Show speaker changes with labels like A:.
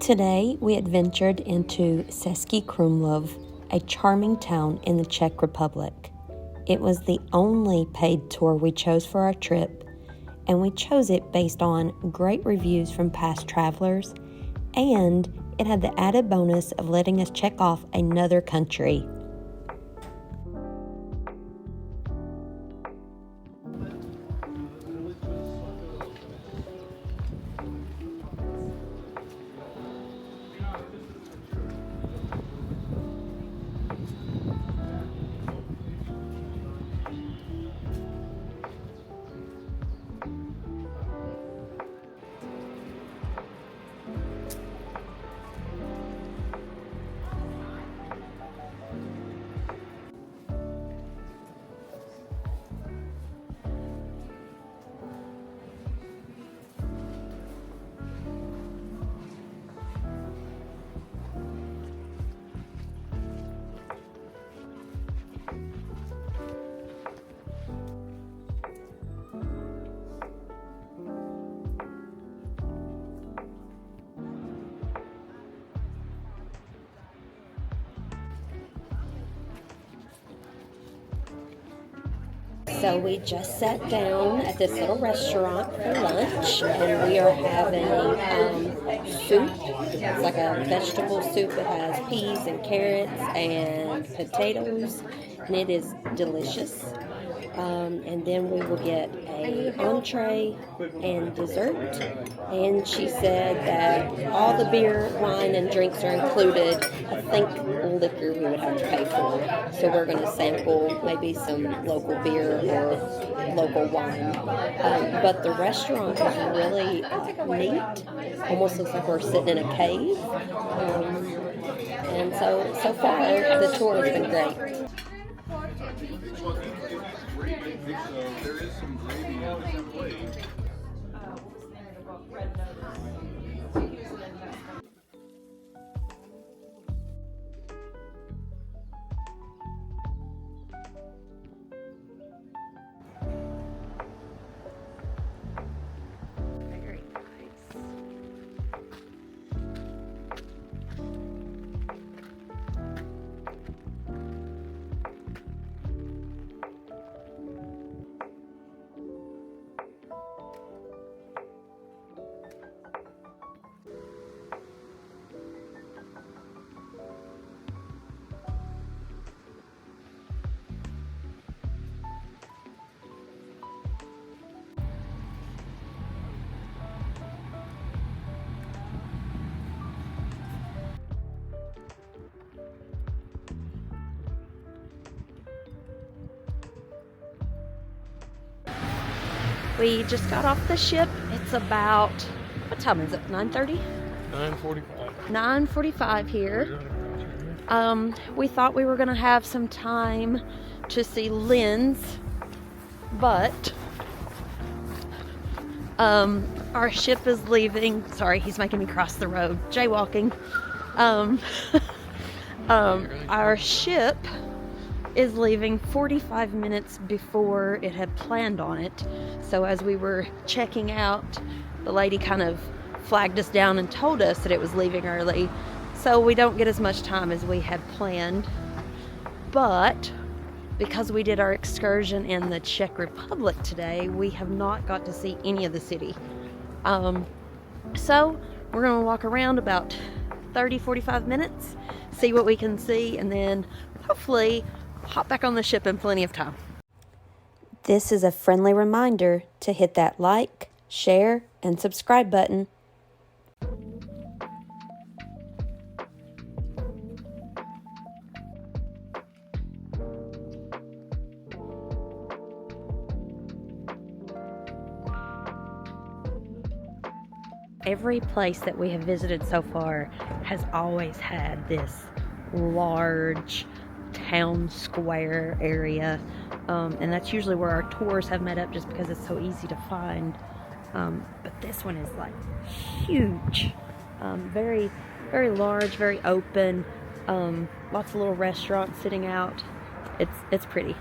A: Today, we adventured into Český Krumlov, a charming town in the Czech Republic. It was the only paid tour we chose for our trip, and we chose it based on great reviews from past travelers, and it had the added bonus of letting us check off another country. So we just sat down at this little restaurant for lunch, and we are having soup. It's like a vegetable soup that has peas and carrots and potatoes, and it is delicious. And then we will get a entree and dessert. And she said that all the beer, wine, and drinks are included. I think liquor we would have to pay for. So we're going to sample maybe some local beer or local wine. But the restaurant is really neat. Almost looks like we're sitting in a cave. And so far, the tour has been great.
B: There is some gravy on the plate.
A: Very nice. We just got off the ship. It's about, what time is it? 9:30?
B: 9:45.
A: 9:45 here. We thought we were going to have some time to see Linz, but our ship is leaving. Sorry, he's making me cross the road. Jaywalking. Our ship is leaving 45 minutes before it had planned on it. So as we were checking out, the lady kind of flagged us down and told us that it was leaving early. So we don't get as much time as we had planned. But because we did our excursion in the Czech Republic today, we have not got to see any of the city. So we're going to walk around about 30-45 minutes, see what we can see, and then hopefully hop back on the ship in plenty of time. This is a friendly reminder to hit that like, share, and subscribe button. Every place that we have visited so far has always had this large town square area, and that's usually where our tours have met up just because it's so easy to find. But this one is like huge, very, very large, very open, lots of little restaurants sitting out. It's pretty.